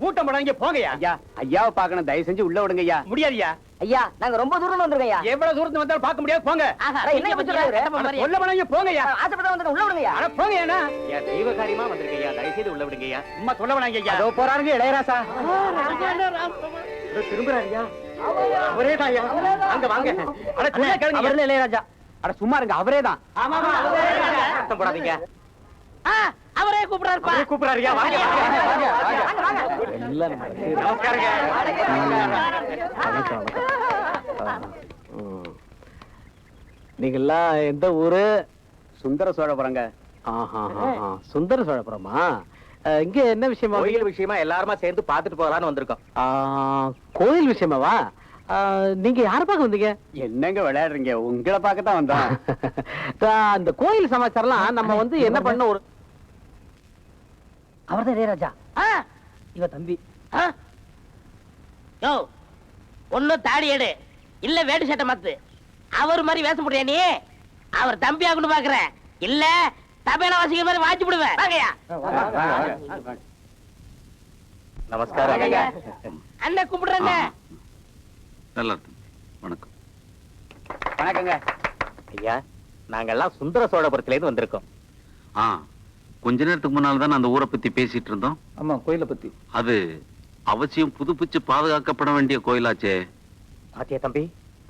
கூட்டம் போடாதீங்க போங்கய்யா. ஐயா ஐயாவை பார்க்கணும், தயவு செஞ்சு உள்ள விடுங்க ஐயா. முடியாதுயா ஐயா நாங்க ரொம்ப தூரம் வந்திருக்கோம் ஐயா. எவ்வளவு தூரத்துல வந்தாலும் பார்க்க முடியாது, போங்க. சொல்ல வேணாம், போங்கய்யா. ஆசைப்பட்ட வந்து உள்ள விடுங்க ஐயா. அட போங்கய்யா. தெய்வ காரியமா வந்திருக்கையா, தயவுசெய்து உள்ள விடுங்கய்யா. சும்மா சொல்ல வேணாங்க ஐயா. அதோ போறாருங்க இளையராசா. திரும்புறாருயா. அவரே தான் ஐயா. அங்க வாங்க. அட சும்மா கேளுங்க. அவரே இளையராஜா. அட சும்மா இருங்க, அவரே தான். ஆமா ஆமா அவரே தான். சத்தம் போடாதீங்க. அவரே கூப்பிடுறாருப்பா. அவரே கூப்பிடுறாருயா. வாங்க வாங்க வாங்க. எல்லாம் நமஸ்காரங்க. நீங்கெல்லாம் எந்த ஊரு? சுந்தர சோழபுரங்க. சுந்தர சோழபுரமா? இங்க என்ன விஷயமா? கோயில் விஷயமா எல்லாருமா சேர்ந்து பாத்துட்டு போகலான்னு வந்திருக்கோம். கோயில் விஷயமாவா? நீங்க யார பார்க்க வந்தீங்க? என்னங்க விளையாடுறீங்க? உங்களை பார்க்கத்தான் வந்தோம். அந்த கோயில் சமாச்சாரம்லாம் நம்ம வந்து என்ன பண்ண ஒரு அவர்தான் இளையராஜா. இவ தம்பி. யோ ஒண்ணு தாடி எடு இல்ல வேட்டு சட்டை மாத்து. அவர் மாதிரி வேஷம் போடுறியா நீ? அவர் தம்பி ஆகணும் பாக்குறேன், இல்ல தபேலா வாசிக்கிற மாதிரி வாட்சி விடுவேன். வாங்கய்யா. நமஸ்காரம். அண்ணன் கும்பிடுறேங்க. நல்லா இருக்கு. வணக்கம். வணக்கங்க ஐயா, நாங்கெல்லாம் சுந்தர சோழபுரத்துல இருந்து வந்திருக்கோம். கொஞ்ச நேரத்துக்கு முன்னால தான் அந்த ஊரை பத்தி பேசிட்டு இருந்தோம். ஆமா, கோயிலை பத்தி. அது அவசியம் புதுப்பிச்சு பாதுகாக்கப்பட வேண்டிய கோயிலாச்சே. பாத்தியா தம்பி,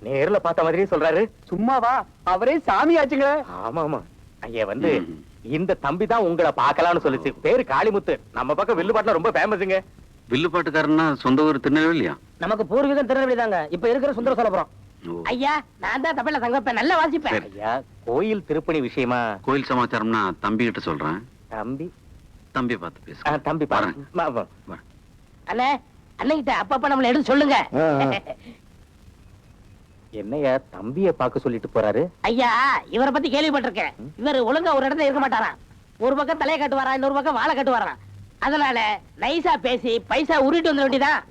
நேர்ல பார்த்த மாதிரியே சொல்றாரு. சும்மாவா? அவரே சாமி ஆச்சுங்களே. ஆமா ஆமா ஐயா, வந்து இந்த தம்பி தான் உங்களை பார்க்கலாம்னு சொல்லிச்சு. பேரு காளிமுத்து. நம்ம பக்கம் வில்லுப்பாட்டுல ரொம்ப ஃபேமஸுங்க. வில்லுப்பாட்டுக்காரன்னா சொந்த ஊர் திருநெல்வேலியா? நமக்கு பூர்வீகம் திருநெல்வேலி தாங்க. இப்ப இருக்கிற சுந்தர சோழபுரம். ஐயா நான் தான் தபேலா தங்கப்பேன், நல்லா வாசிப்பேன். ஐயா, கோயில் திருப்பணி விஷயமா கோயில் சமாச்சாரம்னா தம்பி கிட்ட சொல்றேன். தம்பி பார்த்து பேச. தம்பி பாருங்க. அண்ணே அன்னைக்கிட்ட அப்பப்ப நம்மள எடுத்து சொல்லுங்க. என்னையா தம்பிய பார்க்க சொல்லிட்டு போறாரு? ஐயா இவரை பத்தி கேள்விப்பட்டிருக்கேன். இவர் ஒழுங்கா ஒரு இடத்துல இருக்க மாட்டாராம். ஒரு பக்கம் தலையை கட்டுவாராம், இன்னொரு பக்கம் வாழை கட்டுவாராம். அதனால நைசா பேசி பைசா உருட்டு வந்துட வேண்டியதான்.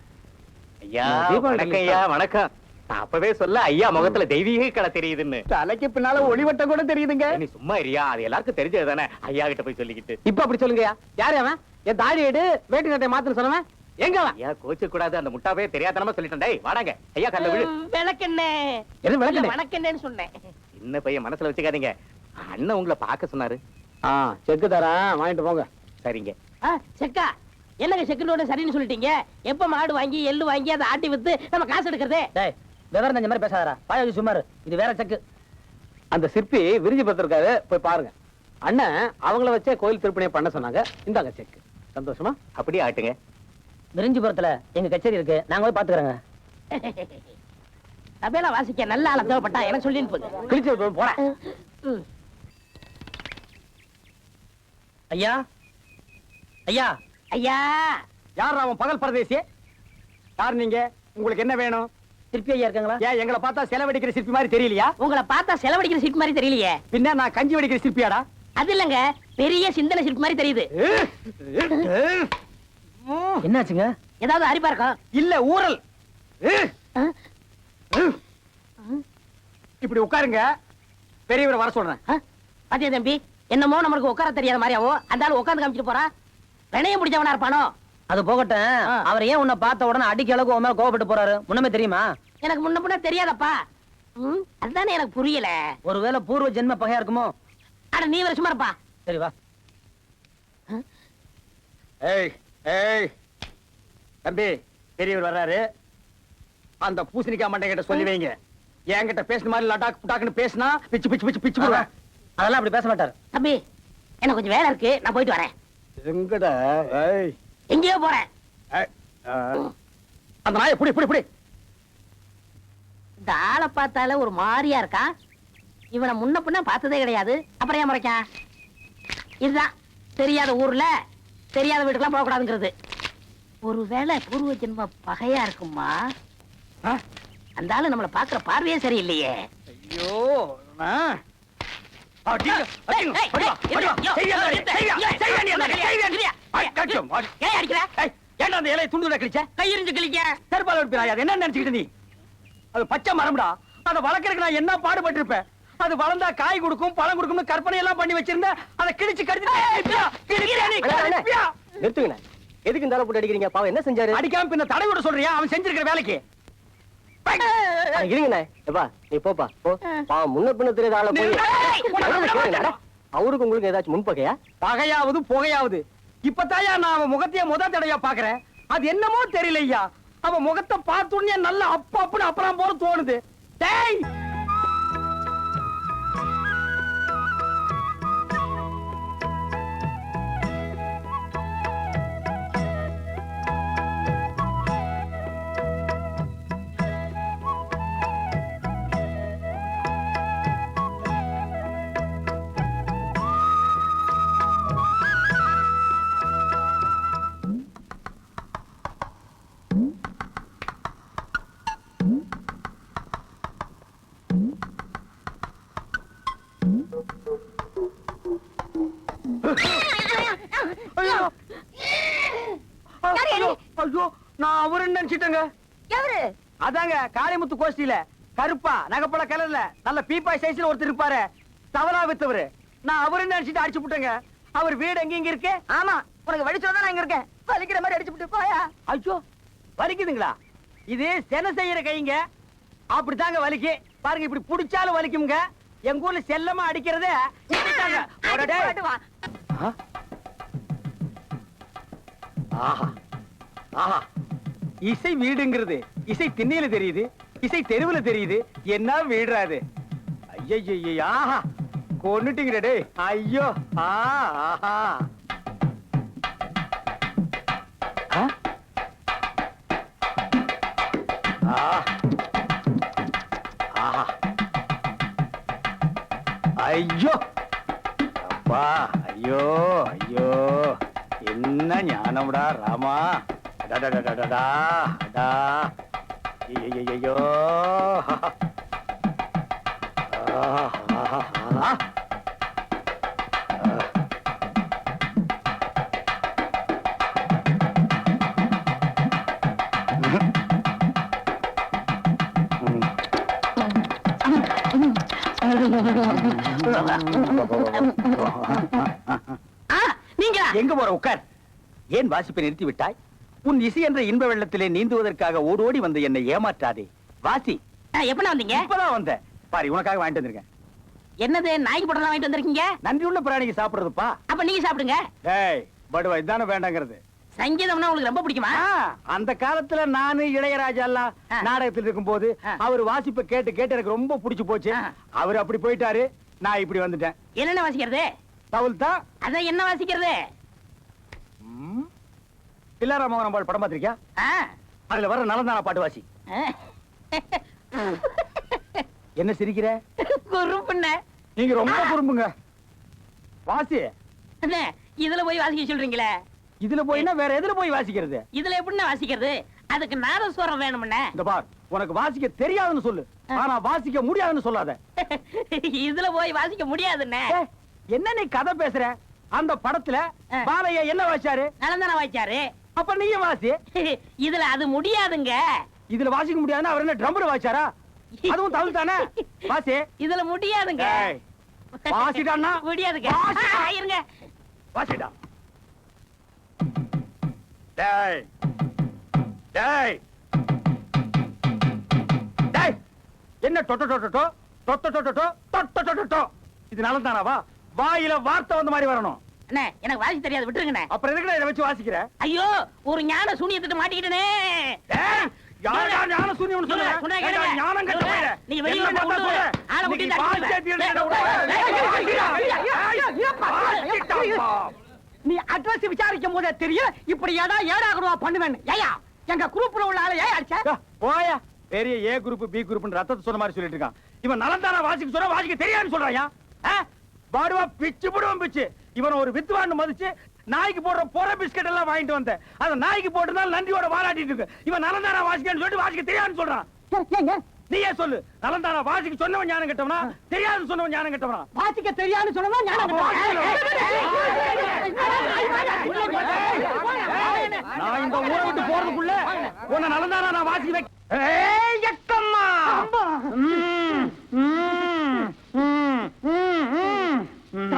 ஐயா வணக்கம். ஐயா வணக்கம். அப்பவே சொல்ல ஐயா முகத்துல தெய்வீக கலை தெரியுதுன்னு. தலைக்கு பின்னால ஒளிவட்டம் கூட தெரியுதுங்க. நீ சும்மா இருயா, அது எல்லாருக்கும் தெரிஞ்சது தானே. ஐயா கிட்ட போய் சொல்லிக்கிட்டு இப்ப அப்படி சொல்லுங்கயா. யாரு அவன்? என் தாடி எடு, வேட்டி சட்டை மாத்துன்னு சொன்னவன் எங்க? ஐயா கோச்சு கூடாது, அந்த முட்டாவே தெரியாதனமா சொல்லிட்டேன். டேய் வாடாங்க. ஐயா கல்ல விழு. விளக்கண்ணே. எது விளக்கண்ணே? வணக்கண்ணேன்னு சொன்னேன். சின்ன பையன் மனசுல வச்சுக்காதீங்க. அண்ணன் உங்களை பார்க்க சொன்னாரு. செக்கு தரேன், வாங்கிட்டு போங்க. சரிங்க. செக்கா? என்னங்க செக்குன்னு சரின்னு சொல்லிட்டீங்க? எப்ப மாடு வாங்கி எள்ளு வாங்கி அதை ஆட்டி வித்து நம்ம காசு எடுக்கிறதே? விவரம் தெரிஞ்ச மாதிரி பேசாதடா. பாயாஜி சுமாரு. இது வேற செக்கு. அந்த சிற்பி விரிஞ்சு பார்த்திருக்காரு, போய் பாருங்க. அண்ணன் அவங்கள வச்சே கோயில் திருப்பணியை பண்ண சொன்னாங்க. இந்தாங்க செக்கு. சந்தோஷமா? அப்படியே ஆட்டுங்க. விரிஞ்சிபுரத்துல எங்க கச்சேரி இருக்கு, நாங்க போய் பாத்துக்கிறோங்க. தபேலா வாசிக்க நல்ல ஆள தேவைப்பட்டா எனக்கு சொல்லி போங்க. கிழிச்சு போறேன். ஐயா ஐயா ஐயா யார் அவன்? பகல் பரதேசி. யார் நீங்க? உங்களுக்கு என்ன வேணும்? சிற்பி ஐயா இருக்காங்களா? ஏன் எங்களை பார்த்தா செலவடிக்கிற சிற்பி மாதிரி தெரியலையா? உங்களை பார்த்தா செலவடிக்கிற சிற்பி மாதிரி தெரியலையே. பின்ன நான் கஞ்சி வடிக்கிற சிற்பியாடா? அது இல்லங்க, பெரிய சிந்தனை சிற்பி மாதிரி தெரியுது. என்னாச்சுங்க? ஏதாவது அரிப்பா இருக்கும்? இல்ல ஊரல். இப்படி உட்காருங்க, பெரியவரை வர சொல்றேன். பாத்தியா தம்பி, என்னமோ நம்மளுக்கு உட்கார தெரியாத மாதிரியாவோ அந்த ஆளு உட்காந்து காமிச்சிட்டு போறான். வினையம் பிடிச்சவனா இருப்பானோ? அது போகட்டும். அவர் ஏன் உன்னை பார்த்த உடனே அடிக்க அளவுக்கு உன் மேல கோவப்பட்டு போறாரு? முன்னமே தெரியுமா? எனக்கு முன்ன பின்ன தெரியாதப்பா. அதுதானே எனக்கு புரியல. ஒருவேளை பூர்வ ஜென்ம பகையா இருக்குமோ? அட நீ வர சும்மா இருப்பா. சரி வா. ஏய் ஏய் தம்பி, பெரியவர் வர்றாரு. அந்த பூசணிக்காய் மண்டை கிட்ட சொல்லி வைங்க. என்கிட்ட பேசுன மாதிரி லடாக் புடாக்குன்னு பேசினா பிச்சு பிச்சு பிச்சு பிச்சு போடுவேன். அதெல்லாம் அப்படி பேச மாட்டாரு. தம்பி எனக்கு கொஞ்சம் வேலை இருக்கு, நான் போயிட்டு வரேன். எங்கடா? ஏய் எங்கேயோ போறேன். அந்த நாயை புடி புடி புடி. இந்த ஆளை பார்த்தால ஒரு மாதிரியா இருக்கா. இவனை முன்ன பின்ன பார்த்ததே கிடையாது, அப்புறம் ஏன் முறைக்கான்? இதுதான் தெரியாத ஊர்ல தெரியாத வீட்டுக்கெல்லாம் போக கூடாதுங்கிறது. ஒருவேளை பூர்வ ஜென்ம பகையா இருக்குமா? அந்த ஆளு நம்மளை பாக்குற பார்வையே சரியில்லையே. ஐயோ என்ன நினைச்சுக்கிட்டு நீ? அது பச்சை மரம்டா. அதை வளர்க்கறதுக்கு நான் என்ன பாடுபட்டு இருப்பேன். அது வளர்ந்தா காய் கொடுக்கும், பழம் கொடுக்கும் கற்பனை எல்லாம் பண்ணி வச்சிருந்தேன். அதை கிழிச்சு கடிச்சு. நிறுத்துங்க. எதுக்கு இந்த ஆளை போட்டு அடிக்கிறீங்க? பாவம் என்ன செஞ்சாரு? அடிக்காம பின்ன தடை விட சொல்றியா? அவன் செஞ்சிருக்கிற வேலைக்கு. இருங்கண்ணே. எப்பா நீ போப்பா போ. பாவம் முன்ன பின்ன தெரியாத ஆளை போய் அவருக்கு உங்களுக்கு ஏதாச்சும் முன்பகையா? பகையாவது புகையாவது இப்பதாயா நான் அவன் முகத்தையே முத தடையா பாக்குறேன். அது என்னமோ தெரியலையா, அவன் முகத்தை பார்த்துடனே நல்ல அப்புன்னு அப்புறம் போல தோணுது. டேய் ஐயோ நான் அவரு நினைச்சிட்டேங்க. எவரு? அதாங்க காளிமுத்து கோஷ்டியில கருப்பா நகப்பட கலர்ல நல்ல பீப்பாய் சைஸ்ல ஒருத்தர் இருப்பாரு, தவளா வித்தவரு. நான் அவரு நினைச்சிட்டு அடிச்சு விட்டேங்க. அவர் வீடு எங்க இருக்கு? ஆமா, உனக்கு வலிச்சதான் நான் இங்க இருக்கேன். வலிக்கிற மாதிரி அடிச்சு விட்டு போயா. ஐயோ வலிக்குதுங்களா? இது சென செய்யற கைங்க, அப்படித்தாங்க வலிக்கு. பாருங்க இப்படி புடிச்சாலும் வலிக்குங்க. எங்க ஊர்ல செல்லமா அடிக்கிறதே இப்படித்தாங்க. ஆஹா ஆஹா, இசை வீடுங்கிறது இசை திண்ணையில தெரியுது, இசை தெருவுல தெரியுது. என்ன வீடுறாது? ஐயோ ஆஹா, கொன்னுட்டீங்க டேய். ஐயோ ஆஹா ஆஹா, ஐயோ அப்பா, ஐயோ ஐயோ, என்ன ஞானம்டா ராமா. அடடடடடா, அடா, ஐயையையோ. ஆஹா. நீங்க எங்க போற? உட்கார். ஏன் வாசிப்பை நிறுத்தி விட்டாய்? உன் இசை என்ற இன்ப வெள்ளத்திலே நீந்துவதற்காக ஓடோடி வந்த என்னை ஏமாற்றாதே. வாசி. எப்ப வந்தீங்க? இப்பதான் வந்த பாரு, உனக்காக வாங்கிட்டு வந்திருக்கேன். என்னது நாய்க்கு போட்டா வாங்கிட்டு வந்திருக்கீங்க? நன்றி உள்ள பிராணிக்கு சாப்பிடுறதுப்பா. அப்ப நீங்க சாப்பிடுங்க. ஏய் படுவா, இதானே வேண்டாங்கிறது. சங்கீதம்னா உங்களுக்கு ரொம்ப பிடிக்குமா? அந்த காலத்துல நானு இளையராஜா எல்லாம் நாடகத்தில் இருக்கும் போது அவர் வாசிப்பை கேட்டு கேட்டு எனக்கு ரொம்ப பிடிச்சு போச்சு. அவர் அப்படி போயிட்டாரு, நான் இப்படி வந்துட்டேன். என்னென்ன வாசிக்கிறது? தவுல் தான். அதான் என்ன வாசிக்கிறது? பிள்ளாரா மோகனம் பால் படம் பார்த்திருக்கியா? அதுல வர நலந்தானா பாட்டு வாசி. என்ன சிரிக்கிற? குறும்புண்ண. நீங்க ரொம்ப குறும்புங்க. வாசி. அண்ணே, இதுல போய் வாசிக்க சொல்றீங்களே. இதுல போய்னா வேற எதுல போய் வாசிக்கிறது? இதுல எப்படின்னா வாசிக்கிறது? அதுக்கு நாதஸ்வரம் வேணும்ண்ணே. இந்த பார், உனக்கு வாசிக்க தெரியாதுன்னு சொல்லு, ஆனா வாசிக்க முடியாதுன்னு சொல்லாத. இதுல போய் வாசிக்க முடியாதுண்ணே. என்ன நீ கதை பேசுற? அந்த படத்துல பாலையா என்ன வாசிச்சாரு? நலந்தானா வாசிச்சாரு. அப்ப நீயும் வாசி. இதுல அது முடியாதுங்க. இதுல வாசிக்க முடியாதுன்னா அவர் என்ன ட்ரம்பர் வாசிச்சாரா? அதுவும் தவுல் தானே. வாசி. இதுல முடியாதுங்க. வாசிடான்னா முடியாதுங்க. இருங்க. வாசிடா. டேய் டேய் டேய், என்ன டொட்டோ டொட்டோ டொட்டோ டொட்டோ டொட்டோ டொட்டோ? இது நலந்தானாவா? வாயில வார்த்தை வந்த மாதிரி வரணும். அண்ணே, எனக்கு வாசி தெரியாது, விட்டுருங்கண்ணே. அப்புறம் எதுக்கு இதை வச்சு வாசிக்கிற? ஐயோ, ஒரு ஞான சூனியத்திட்டு மாட்டிக்கிட்டனே. யாரா ஞான சூனியம்னு சொல்ற? சொன்னா கேளுங்க. ஞானம் கெட்ட பையல. நீ வெளிய வந்து சொல்ற. ஆளை முட்டி நீ அட்ரஸ் விசாரிக்கும் போதே தெரியும் இப்படி ஏடாகணுவா பண்ணுவேன்னு. ஏயா எங்க குரூப்ல உள்ள ஆளை ஏன் அடிச்ச? போயா, பெரிய ஏ குரூப் பி குரூப் ரத்தத்தை சொன்ன மாதிரி சொல்லிட்டு இருக்கான். இவன் நலந்தானா வாசிக்க சொல்ற, வாசிக்க தெரியாதுன்னு சொல்றாயா? பாடுவா பிச்சு போடுவான் பிச்சு. இவன் ஒரு வித்துவான்னு மதிச்சு நாய்க்கு போடுற பொற பிஸ்கட் எல்லாம் வாங்கிட்டு வந்தேன். அந்த நாய்க்கு போட்டதால நன்றியோட வாராட்டிட்டு இருக்கு. இவன் நலந்தானா வாசிக்கன்னு சொல்லிட்டு வாசிக்க தெரியாதுன்னு சொல்றான். நீயே சொல்லு, நலந்தானா வாசிக்க சொன்னவன் ஞானம் கெட்டவனா, தெரியாதுன்னு சொன்னவன் ஞானம் கெட்டவனா? வாசிக்க தெரியாதுன்னு சொன்னவன் ஞானம் நான் இந்த ஊரை விட்டு போறதுக்குள்ள உன்னை நலந்தானா நான் வாசிக்க வைக்க.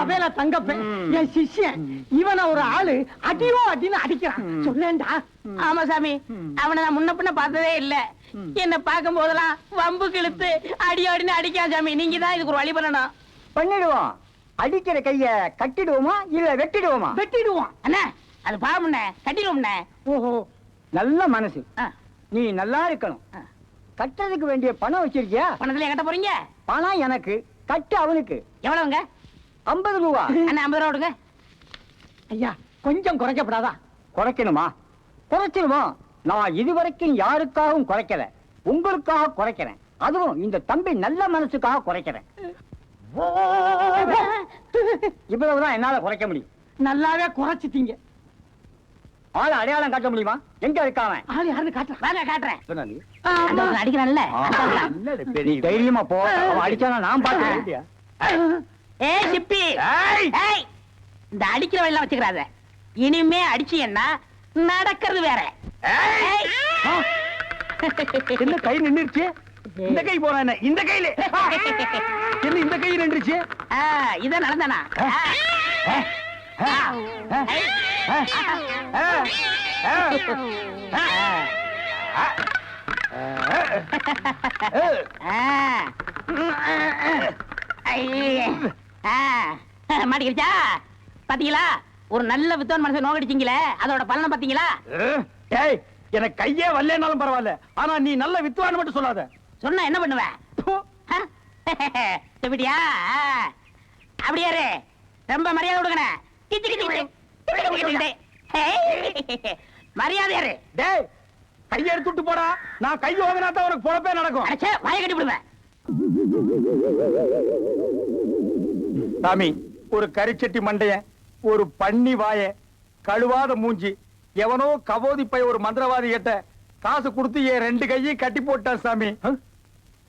சபையில தங்கப்பேன் என் சிஷ்யன் இவனை ஒரு ஆளு அடியோ அடின்னு அடிக்கிறான் சொல்லேன்டா. ஆமா சாமி, அவனை நான் முன்ன பின்ன பார்த்ததே இல்ல. என்ன பார்க்கும் போதெல்லாம் வம்பு கிழித்து அடியோடின்னு அடிக்கான் சாமி. நீங்க தான் இதுக்கு ஒரு வழி பண்ணணும். பண்ணிடுவோம். அடிக்கிற கைய கட்டிடுவோமா இல்ல வெட்டிடுவோமா? வெட்டிடுவான். அண்ணா அது பாவம்ண்ணே, கட்டிடுவோம்ண்ணே. ஓஹோ, நல்ல மனசு. ஆ, நீ நல்லா இருக்கணும். ஆ. கட்டுறதுக்கு வேண்டிய பணம் வச்சிருக்கியா? பணத்துல கட்ட போறீங்க? பணம் எனக்கு, கட்டு அவனுக்கு. எவ்வளவுங்க? 50 ரூபா. அண்ணா 50 ரூபா விடுங்க. ஐயா கொஞ்சம் குறைக்கப்படாதா? குறைக்கணுமா? குறைச்சிருவோம். நான் இதுவரைக்கும் யாருக்காகவும் குறைக்கல, உங்களுக்காக குறைக்கிறேன். அதுவும் இந்த தம்பி நல்ல மனசுக்காக குறைக்கிறேன். இவ்வளவுதான் என்னால குறைக்க முடியும். நல்லாவே குறைச்சிட்டீங்க. ஆள அடையாளம் காட்ட முடியுமா? எங்க இருக்காம? ஆளு யாருன்னு காட்டுறேன். வாங்க காட்டுறேன். ஆ, அந்த ஒருத்தன் அடிக்கிறான்ல, நீ தைரியமா போ. அவன் அடிச்சானா நான் பாத்துக்கிறேன். ஏய் சிப்பி, ஏய், இந்த அடிக்கிற வழியெல்லாம் வச்சுக்கிறாத. இனிமே அடிச்சீங்கன்னா நடக்கிறது வேற. ஏய். என்ன கை நின்னுருச்சு? இந்த கை போறா என்ன? இந்த கையில என்ன இந்த கை நின்றுச்சு? ஆ, இதான் நடந்தானா? மாட்டிக்கிச்சா? பாத்தீங்களா? ஒரு நல்ல வித்வான் மனசை நோக்கடிச்சீங்களே, அதோட பலனை பாத்தீங்களா? ஏய், எனக்கு கையே வரலனாலும் பரவாயில்ல, ஆனா நீ நல்ல வித்துவான்னு மட்டும் சொல்லாத. சொன்னா என்ன பண்ணுவ? எப்படியா? அப்படியே இரு. ரொம்ப மரியாதை கொடுக்கணும். மரியாதை இரு. டேய், கையை எடுத்துட்டு போடா. நான் கை வாங்கினா தான் உனக்கு பொழப்பே நடக்கும். அடச்சே, வாயை கட்டி விடுவேன். சாமி, ஒரு கரிச்சட்டி மண்டையன், ஒரு பன்னி வாய, கழுவாத மூஞ்சி, எவனோ கபோதி பை ஒரு மந்திரவாதி கிட்ட காசு கொடுத்து என் 2 கையும் கட்டி போட்டான் சாமி.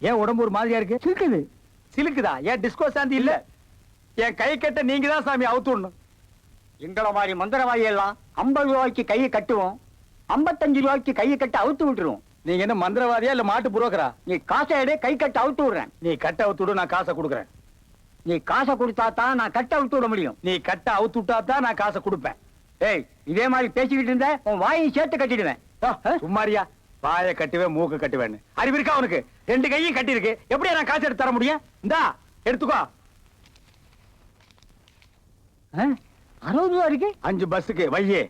ஏன் உடம்பு ஒரு மாதிரியா இருக்கு? சிலுக்குது. சிலுக்குதா? ஏன் டிஸ்கோ சாந்தி இல்ல? என் கை கட்ட நீங்க தான் சாமி அவுத்துடணும். எங்கள மாதிரி மந்திரவாதி எல்லாம் 50 ரூபாய்க்கு கையை கட்டுவோம், 55 ரூபாய்க்கு கையை கட்ட அவுத்து விட்டுருவோம். நீங்க என்ன மந்திரவாதியா இல்ல மாட்டு புரோக்கரா? நீ காசை எடு, கை கட்ட அவுத்து விடுறேன். நீ கட்ட அவுத்து விடு, நான் காசை கொடுக்குறேன். நீ காசை கொடுத்தா தான் நான் கட்ட அவுத்து விட முடியும். நீ கட்ட அவுத்து விட்டா தான் நான் காசை கொடுப்பேன். ஏய், இதே மாதிரி பேசிக்கிட்டு இருந்த உன் வாயை சேர்த்து கட்டிடுவேன். சும்மாரியா? வாயை கட்டுவேன், மூக்கு கட்டுவேன்னு அறிவு இருக்கா உனக்கு? 2 கையும் கட்டி இருக்கு, எப்படியா நான் காசு எடுத்து தர முடியும்? இந்தா எடுத்துக்கோ. 60 ரூபா இருக்கு. 5 பஸ்ஸுக்கு வையே.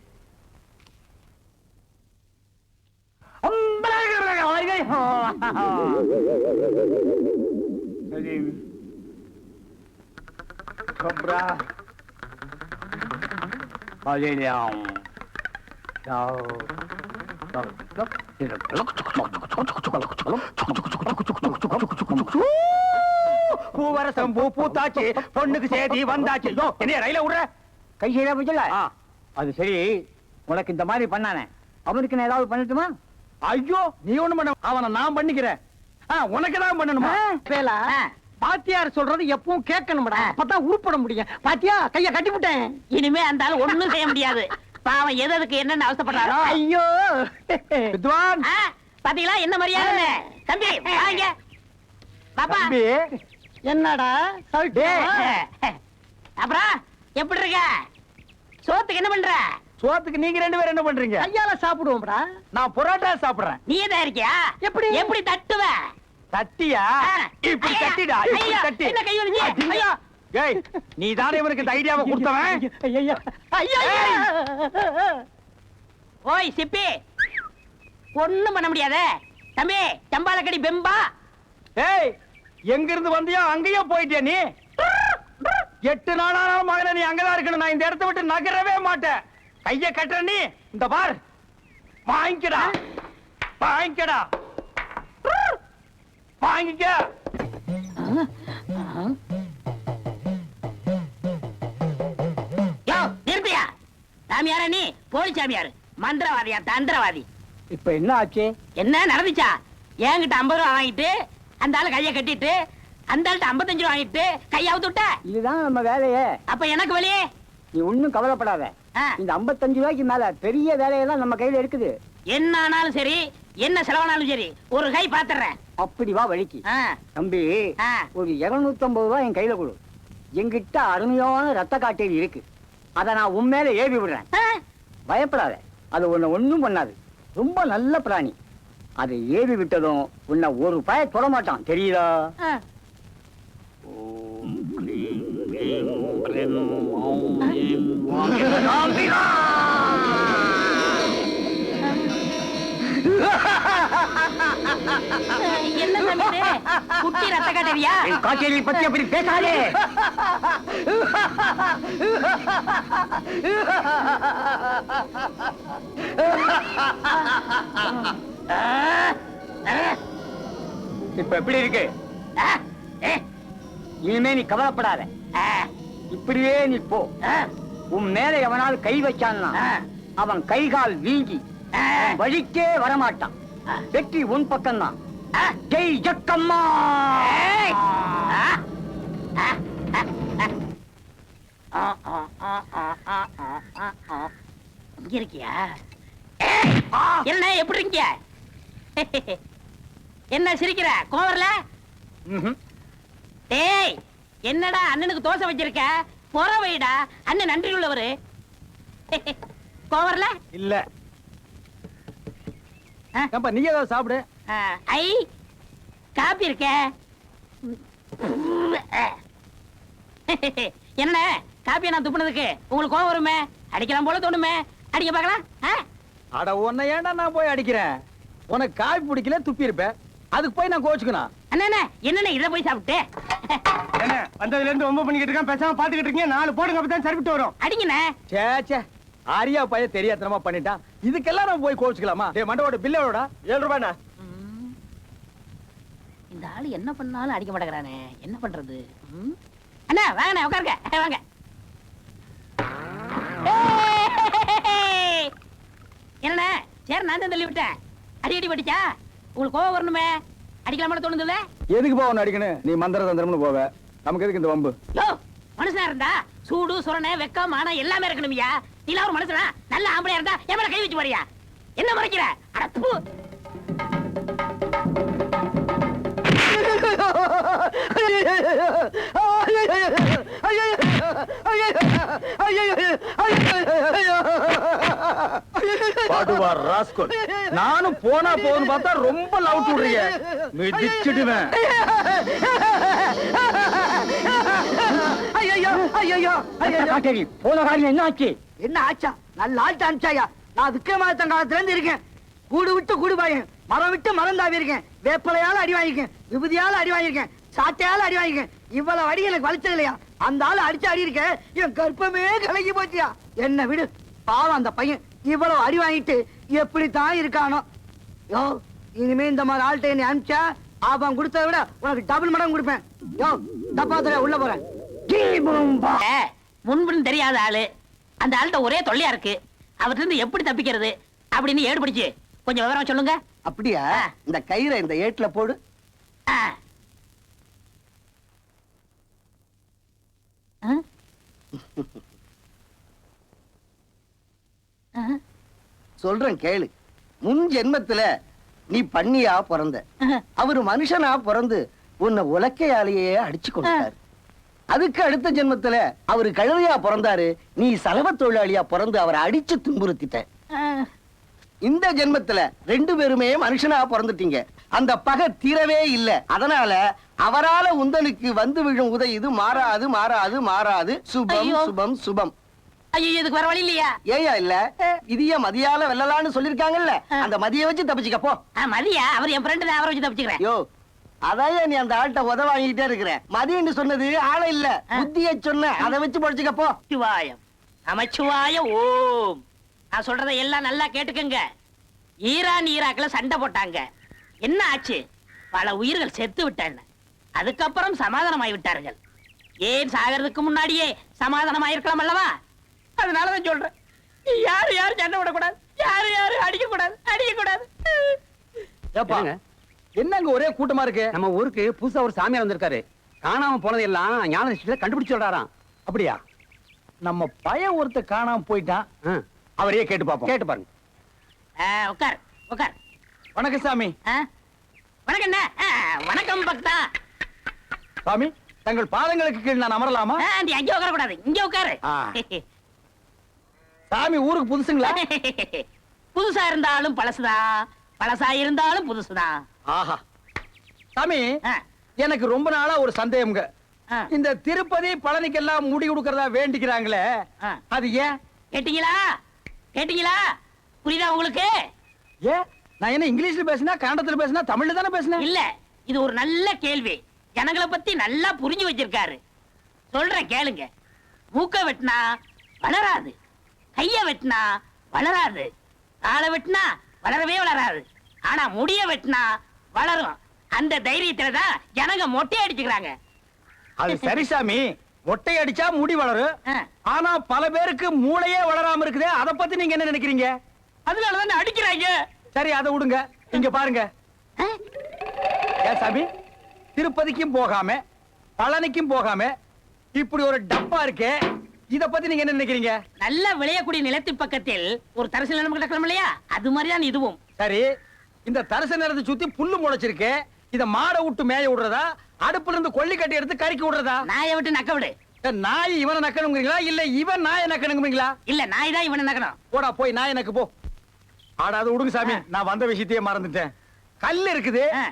பூவரசம் பூ பூத்தாச்சு, பொண்ணுக்கு சேதி வந்தாச்சு. என்ன ரயில விடுற? கை செய்தா போச்சுல. அது சரி, உனக்கு இந்த மாதிரி பண்ணானே, அவனுக்கு நான் ஏதாவது பண்ணட்டுமா? ஐயோ, நீ ஒண்ணு பண்ண, அவனை நான் பண்ணிக்கிறேன். உனக்கு தான் பண்ணணுமா? பேலா, பாத்தியார் சொல்றது எப்பவும் கேட்கணும்டா, அப்பதான் உருப்பட முடியும். பாத்தியா, கைய கட்டி விட்டேன். இனிமே அந்த ஆளு ஒண்ணும் செய்ய முடியாது. பாவம் எதுக்கு என்னன்னு அவசப்படுறாரோ. ஐயோ வித்வான், பாத்தீங்களா என்ன மரியாதை? தம்பி வாங்க. பாப்பா, தம்பி. என்னடா அப்புறம் எப்படி இருக்க? சோத்துக்கு என்ன பண்ற? சோத்துக்கு நீங்க 2 பேரும் என்ன பண்றீங்க? கையால சாப்பிடுவோம்டா. நான் பரோட்டா சாப்பிடுறேன். நீ தான் இருக்கியா? எப்படி எப்படி தட்டுவ? தட்டியா? இப்படி தட்டிடா, இப்படி தட்டி. என்ன கை வலிச்சு? ஐயா, ஏய், நீ தானே இவனுக்கு இந்த ஐடியாவை கொடுத்தவன். ஐயா, ஐயா, ஓய் சிப்பி, ஒண்ணும் பண்ண முடியாதே. தம்பி சம்பாலக்கடி பெம்பா. ஏய், எங்க இருந்து வந்தியோ அங்கேயே போயிட்டியா நீ? 8 நாளானாலும் மகனே நீ அங்கதான் இருக்கணும். நான் இந்த இடத்தை விட்டு நகரவே மாட்டேன். கைய கட்டுற நீ, இந்த பார், வாங்கிக்கடா, வாங்கிக்கடா, வாங்கிக்க. நிறுத்தியா? சாமியாரா நீ? போலி சாமியாரு, மந்திரவாதியா தந்திரவாதி? இப்ப என்ன ஆச்சு? என்ன நடந்துச்சா? என்கிட்ட 50 ரூபா வாங்கிட்டு அந்த ஆளு கைய கட்டிட்டு அந்த ஆள்கிட்ட 55 ரூபா வாங்கிட்டு கைய அவுத்து விட்ட. இதுதான் நம்ம வேலையே. அப்ப எனக்கு வெளியே நீ ஒண்ணும் கவலைப்படாத. இந்த 55 ரூபாய்க்கு மேல பெரிய வேலையெல்லாம் நம்ம கையில இருக்குது. என்ன ஆனாலும் சரி, என்ன செலவானாலும் சரி, ஒரு கை பாத்துறேன். அப்படி வா வழிக்கு. தம்பி, ஒரு 250 ரூபாய் என் கையில கொடு. என்கிட்ட அருமையான ரத்த காட்டேரி இருக்கு. அதை நான் உண்மையில ஏவி விடுறேன். பயப்படாத, அது உன்னை ஒண்ணும் பண்ணாது. ரொம்ப நல்ல பிராணி. அதை ஏவி விட்டதும் உன்னை ஒரு பய தொட மாட்டான், தெரியுதா? என்ன தம்பி இது? குட்டி ரத்த காட்டறியா? என் காட்டேரி பத்தி அப்படி பேசாதே. இப்ப எப்படி இருக்கு? இனிமே நீ கவலைப்படாத. இப்படியே நீ போ. உன் மேல எவனாவது கை வச்சான்னா அவன் கை கால் வீங்கி உன் வழிக்கே வரமாட்டான். வெற்றி உன் பக்கம்தான். ஜெய் ஜக்கம்மா. இங்க இருக்கியா? என்ன எப்படி இருக்கிய? என்ன சிரிக்கிற? கோவர்ல? டேய், என்னடா அண்ணனுக்கு தோசை வச்சிருக்க? பொற வைடா, அண்ணன் நன்றி உள்ளவரு. கோவர்ல இல்ல. ஏப்பா நீ ஏதாவது சாப்பிடு. ஐ காப்பி இருக்க. என்ன காப்பியை நான் துப்புனதுக்கு உங்களுக்கு கோவம் வருமே? அடிக்கலாம் போல தோணுமே. அடிக்க பார்க்கலாம். அட உன்னை ஏன்டா நான் போய் அடிக்கிறேன்? உனக்கு காபி பிடிக்கல, துப்பி இருப்ப. அதுக்கு போய் நான் கோச்சுக்கணும். அண்ணா என்ன இத போய் சாப்பிட்டு என்ன வந்ததுல இருந்து ரொம்ப பண்ணிக்கிட்டு இருக்கான், பேசாம பாத்துக்கிட்டு இருக்கீங்க. 4 போடுங்க, அப்பதான் சரிவிட்டு வரும். அடிங்கண்ணே. சே சே, ஆரியா பைய தெரியாதனமா பண்ணிட்டான். இதுக்கெல்லாம் நம்ம போய் கோச்சுக்கலாமா? டேய் மண்டவோட பில்ல எவ்வளோடா? 7 ரூபாய்ண்ணா. இந்த ஆளு என்ன பண்ணாலும் அடிக்க மாட்டேங்கிறானே, என்ன பண்றது? அண்ணா வாங்கண்ணே, உட்காருங்க, வாங்க. என்னண்ணே, சரி நான் தான் தள்ளி விட்டேன். அடி படிச்சா உங்களுக்கு கோவம் வரணுமே. அடிக்கலாமா தோணுதுல்ல? எதுக்கு போ உன்னை அடிக்கணும்? நீ மந்திர தந்திரம்னு போவ. நமக்கு எதுக்கு இந்த வம்பு? யோ, மனுஷனா இருந்தா சூடு சுரணை வெக்கம் மானம் எல்லாமே இருக்கணும்யா. நீல ஒரு மனுஷனா நல்ல ஆம்பளையா இருந்தா என் மேல கை வச்சு போறியா? என்ன முறைக்கிற? அட தூ. பாடுவார் ராஸ்கோல். நானும் போனா போன்னு பார்த்தா ரொம்ப லவ் விடுறீங்க. மிதிச்சிடுவேன். காட்டேரி போன காரியம் என்ன ஆச்சு? என்ன ஆச்சா? நல்ல ஆட்சி அனுப்பிச்சாயா? நான் விக்ரமாதித்தன் காலத்துல இருந்து இருக்கேன். கூடு விட்டு கூடு பாயேன், மரம் விட்டு மரம் தாவி இருக்கேன். வேப்பலையால அடி வாங்கிருக்கேன், விபூதியால அடி வாங்கிருக்கேன், சாட்டையால அடி வாங்கிருக்கேன். இவ்வளவு அடி எனக்கு வலிச்சது இல்லையா? அந்த ஆளு அடிச்சு அடி இருக்கேன், என் கற்பமே கலங்கி போச்சியா. என்ன விடு, பாவம் அந்த பையன் இவ்வளவு அடி வாங்கிட்டு எப்படித்தான் இருக்கானோ. யோ, இனிமே இந்த மாதிரி ஆள்கிட்ட என்னை அனுப்பிச்சா அவன் கொடுத்ததை விட உனக்கு டபுள் மடங்கு கொடுப்பேன். யோ, டப்பாத்துல உள்ள போறேன். முன்புன்னு தெரியாத ஆளு, அந்த ஆள்கிட்ட ஒரே தொல்லையா இருக்கு. அவர்கிட்ட இருந்து எப்படி தப்பிக்கிறது அப்படின்னு ஏடு பிடிச்சு கொஞ்சம் விவரம் சொல்லுங்க. அப்படியா? இந்த கயிறை இந்த ஏட்டுல போடு. சொல்றேன் கேளு. முன் ஜென்மத்துல நீ பண்ணியா பிறந்த, அவரு மனுஷனா பிறந்து உன்னை உலக்கையாலேயே அடிச்சு கொண்டாரு. அதுக்கு அடுத்த ஜென்மத்துல அவரு கழுதையா பிறந்தாரு, நீ சலவ தொழிலாளியா பிறந்து அவரை அடிச்சு துன்புறுத்திட்ட. இந்த ஜென்மத்துல 2 பேருமே மனுஷனா பிறந்துட்டீங்க. அந்த பகை தீரவே இல்ல. அதனால அவரால உந்தனுக்கு வந்து விழும் உதை இது மாறாது மாறாது மாறாது. சுபம் சுபம் சுபம். ஐயோ, இதுக்கு வர வழி இல்லையா? ஏயா இல்ல, இதைய மதியால வெல்லலான்னு சொல்லிருக்காங்கல்ல, அந்த மதிய வச்சு தப்பிச்சுக்கப்போ. மதியா அவர் என் ஃப்ரெண்ட், அவரை வச்சு தப்பிச்சுக்கிறேன். யோ, அதான் நீ அந்த ஆள்கிட்ட உத வாங்கிட்டே இருக்கிற. மதியன்னு சொன்னது ஆள இல்ல, புத்திய சொன்ன. அதை வச்சு படிச்சுக்கப்போ. சிவாயம் நமச்சிவாய ஓம். நான் சொல்றதை எல்லாம் நல்லா கேட்டுக்கங்க. ஈரான் ஈராக்ல சண்டை போட்டாங்க. என்ன ஆச்சு? பல உயிர்கள் செத்து விட்டாங்க. அதுக்கப்புறம் சமாதானமாய் விட்டார்கள். ஏன் சாகிறதுக்கு முன்னாடியே சமாதானமாயிருக்கலாம் அல்லவா? அதனாலதான் சொல்றேன், யாரு யாரு சண்டை விடக்கூடாது, யாரு யாரு அடிக்க கூடாது, அடிக்க கூடாது. ஏப்பா, என்னங்க ஒரே கூட்டமா இருக்கு? நம்ம ஊருக்கு புதுசா ஒரு சாமியார் வந்திருக்காரு. காணாம போனதெல்லாம் ஞான திருஷ்டியில கண்டுபிடிச்சு சொல்றாராம். அப்படியா? நம்ம பையன் ஒருத்த காணாம போயிட்டான். அவரையே கேட்டு பாப்போம். கேட்டு பாருங்க. உட்கார் உட்கார். வணக்கம் சாமி. வணக்கம். என்ன வணக்கம் பக்தா. சாமி, தங்கள் பாதங்களுக்கு கீழ் நான் அமரலாமா? நீ அங்கே உட்கார கூடாது, இங்க உட்காரு. ஆ. சாமி ஊருக்கு புதுசுங்களா? புதுசா இருந்தாலும் பழசுதான், பழசா இருந்தாலும் புதுசுதான். ஆஹா. சாமி, ஆ, எனக்கு ரொம்ப நாளா ஒரு சந்தேகம்ங்க. ஆ. இந்த திருப்பதி பழனிக்கெல்லாம் முடி கொடுக்கறதா வேண்டிக்கிறாங்களே, ஆ. அது ஏன்? கேட்டீங்களா? கேட்டீங்களா? புரியுதா உங்களுக்கு? ஏன்? நான் என்ன இங்கிலீஷ்ல பேசினா, கன்னடத்துல பேசினா, தமிழ்ல தானே பேசினேன்? இல்ல, இது ஒரு நல்ல கேள்வி. ஜனங்களை பத்தி நல்லா புரிஞ்சு வச்சிருக்காரு. சொல்றேன் கேளுங்க. மூக்க வெட்டினா வளராது, கைய வெட்டினா வளராது, காலை வெட்டினா வளரவே வளராது. ஆனா முடிய வெட்டினா வளரும். அந்த தைரியத்துலதான் ஜனங்க மொட்டை அடிச்சுக்கிறாங்க. அது சரி சாமி, மொட்டை அடிச்சா முடி வளரும். ஆ. ஆனா பல பேருக்கு மூளையே வளராம இருக்குதே, அத பத்தி நீங்க என்ன நினைக்கிறீங்க? அதனாலதான் அடிக்கிறாங்க. சரி, அதை விடுங்க. இங்க பாருங்க. ஆ? ஏன் சாமி, திருப்பதிக்கும் போகாம பழனிக்கும் போகாம இப்படி ஒரு டப்பா இருக்கே, இத பத்தி நீங்க என்ன நினைக்கிறீங்க? நல்ல விளையக்கூடிய நிலத்து பக்கத்தில் ஒரு தரிசு நிலம் கிடக்கலாம் இல்லையா, அது மாதிரிதான் இதுவும். சரி, இந்த தரிசு நிலத்தை சுத்தி புல்லு முளைச்சிருக்கு, இத மாடை விட்டு மேய விடுறதா, அடுப்புல இருந்து கொள்ளி கட்டி எடுத்து கறிக்கி விடுறதா? நாயை விட்டு நக்க விடு. நாய் இவனை நக்கணுங்கிறீங்களா, இல்ல இவன் நாயை நக்கணுங்கிறீங்களா? இல்ல, நாய் தான் இவனை நக்கணும். போடா போய் நாய் நக்கு போ. ஆடாது விடுங்க சாமி, நான் வந்த விஷயத்தையே மறந்துட்டேன். கல் இருக்குது, ஆ.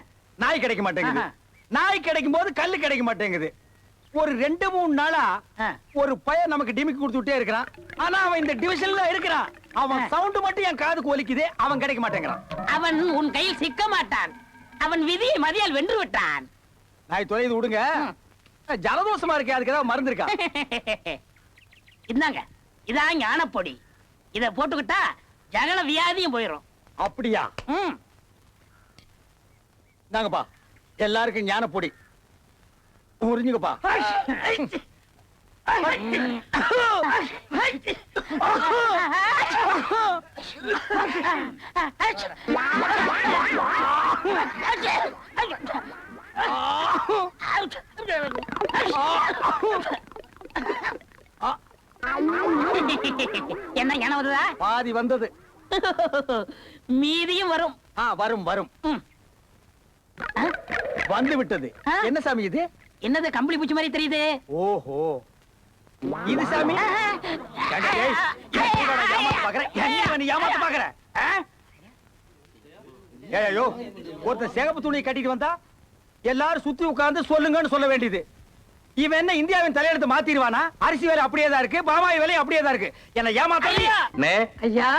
நாய் கிடைக்க மாட்டேங்குது. ஆஹா. நாய் கிடைக்கும் போது கல்லு கிடைக்க மாட்டேங்குது. ஒரு 2-3 நாளா ஆ. ஒரு பையன் நமக்கு டிமிக்கி கொடுத்துட்டே இருக்கிறான். ஆனா அவன் இந்த டிவிஷன்ல இருக்கிறான். அவன் சவுண்ட் மட்டும் என் காதுக்கு ஒலிக்குது, அவன் கிடைக்க மாட்டேங்கிறான். அவன் உன் கையில் சிக்க மாட்டான். அவன் விதியை மதியால் வென்று விட்டான். நாய் தொலைது விடுங்க. ஜலதோஷமா இருக்கே, அதுக்கு ஏதாவது மருந்து இருக்கா? இந்தாங்க, இதான் ஞானப்பொடி. இத போட்டுக்கிட்டா ஜகல வியாதியும் போயிடும். அப்படியா? ம். நாங்கப்பா எல்லாருக்கும் ஞான பொடி புரிஞ்சுங்கப்பா. என்ன ஞானம் வருதா? பாதி வந்தது. மீதியும் வரும். வரும் வரும். ம். வந்து விட்டது. ஆ? என்ன சாமி இது? என்னது கம்பளி பூச்சி மாதிரி தெரியுது? ஓஹோ, இது சாமி. ஏண்டா டேய், என்னடா ஏமாத்த பாக்குற? என்ன நீ ஏமாத்த பாக்குற? ஏய்யோ, ஒருத்தன் சிகப்பு துணி கட்டிட்டு வந்தா எல்லாரும் சுத்தி உட்கார்ந்து சொல்லுங்கன்னு சொல்ல வேண்டியது. இவன் என்ன இந்தியாவின் தலையெழுத்து மாத்திடுவானா? அரிசி வேலை அப்படியே தான் இருக்கு, பாமாய் வேலை அப்படியே தான் இருக்கு. என்ன ஏமாத்த? அண்ணே, ஐயா,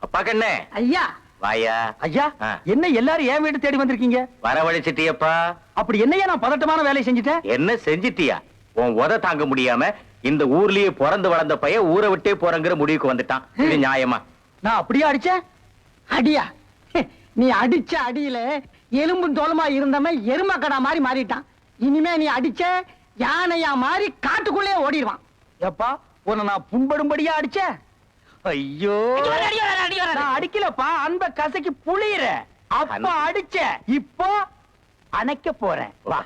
அப்பா கண்ணே, ஐயா, வாயா. ஐயா, ஆ. என்ன எல்லாரும் ஏன் வீடு தேடி வந்திருக்கீங்க? வரவழைச்சிட்டியப்பா. அப்படி என்னையா நான் பதட்டமான வேலையை செஞ்சுட்டேன்? என்ன செஞ்சிட்டியா? உன் உத தாங்க முடியாம இந்த ஊர்லயே பிறந்து வளர்ந்த பையன் ஊரை விட்டே போறங்கிற முடிவுக்கு வந்துட்டான். இது நியாயமா? நான் அப்படியே அடிச்சேன்? அடியா? நீ அடிச்ச அடியில எலும்பும் தோலுமா இருந்தவன் எருமக்கடா மாதிரி மாறிட்டான். இனிமே நீ அடிச்ச யானையா மாதிரி காட்டுக்குள்ளே ஓடிடுவான். எப்பா, உன்னை நான் புண்படும்படியா அடிச்சேன்? ஐயோ, அடி வராரு, அடி வராரு. நான் அடிக்கலப்பா, அன்ப கசக்கி புளியற. அப்ப அடிச்ச, இப்போ அணைக்க போறேன். வா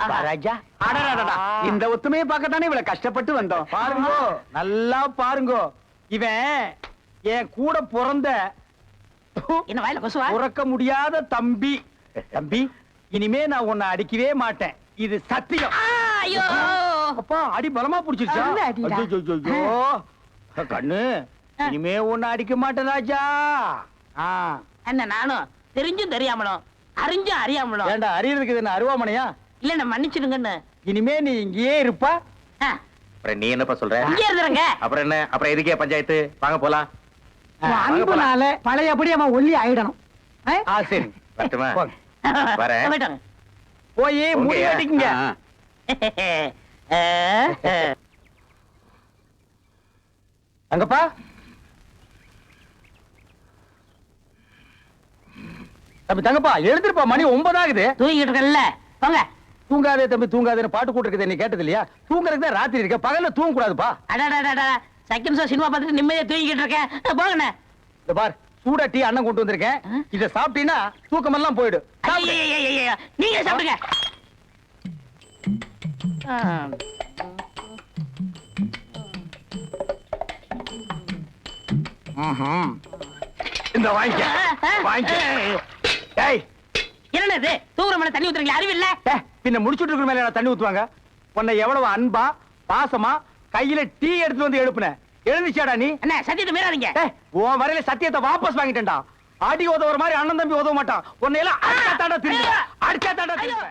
வா ராஜா. அடடடடா, இந்த ஒத்துமையை பார்க்கத்தானே இவ்வளவு கஷ்டப்பட்டு வந்தோம். பாருங்க, நல்லா பாருங்க. இவன் என் கூட பிறந்த என்ன வாயில கொசுவா? உறக்க முடியாத தம்பி. தம்பி, இனிமே நான் உன்னை அடிக்கவே மாட்டேன், இது சத்தியம். ஐயோ, அப்பா, அடி பலமா புடிச்சிருச்சா? நல்ல அடிடா. ஐயோ, கண்ணு, இனிமே உன்னை அடிக்க மாட்டேன் ராஜா. என்ன நானும் தெரிஞ்சும் தெரியாமலும் அறிஞ்சும் அறியாமலும். ஏண்டா அறியறதுக்கு என்ன அருவாமனையா? இல்ல, நான் மன்னிச்சிடுங்கன்னு. இனிமே நீ இங்கேயே இருப்பா. அப்புறம் நீ என்னப்பா சொல்ற? இங்கே இருந்துருங்க. அப்புறம் என்ன? அப்புறம் எதுக்கே பஞ்சாயத்து? வாங்க போலாம். உன் அன்புனால பழையபடி அவன் ஒல்லி ஆயிடணும். சரி, வரட்டுமா? போங்க. வரேன். போயிட்டாங்க. போய் முடி உங்க- வெட்டிக்கங்க. அங்கப்பா, தம்பி தங்கப்பா, எழுந்திருப்பா, மணி 9 ஆகுது. தூங்கிட்டு இருக்கல, போங்க. தூங்காதே தம்பி, தூங்காதேன்னு பாட்டு கூட்டிருக்குது, நீ கேட்டது இல்லையா? தூங்குறதுக்கு தான் ராத்திரி இருக்க, பகல்ல தூங்க கூடாதுப்பா. அடடடடா, செகண்ட் ஷோ சினிமா பார்த்துட்டு நிம்மதியா தூங்கிட்டு இருக்கேன். போங்கண்ணே. இந்த பார், சூடா டீ அண்ணன் கொண்டு வந்திருக்கேன். இத சாப்பிட்டீங்கன்னா தூக்கம் எல்லாம் போயிடும். சாப்பிடு. ஐயையையையைய, நீங்க சாப்பிடுங்க. இந்த வாங்கிக்க, வாங்கிக்க. டேய், என்னது இது? தூங்குற மேல தண்ணி ஊத்துறீங்களா? அறிவு இல்ல? பின்ன முடிச்சுட்டு இருக்கிற மேல தண்ணி ஊத்துவாங்க. உன்னை எவ்வளவு அன்பா பாசமா கையில டீ எடுத்து வந்து எழுப்புன எழுந்துச்சாடா நீ என்ன சத்தியத்தை மீறாதீங்க. ஏய், உன் வரையில சத்தியத்தை வாபஸ் வாங்கிட்டேன்டா. அடி உதவுற மாதிரி அண்ணன் தம்பி உதவ மாட்டான். உன்னை எல்லாம் அடிச்சா தாண்டா திரும்ப.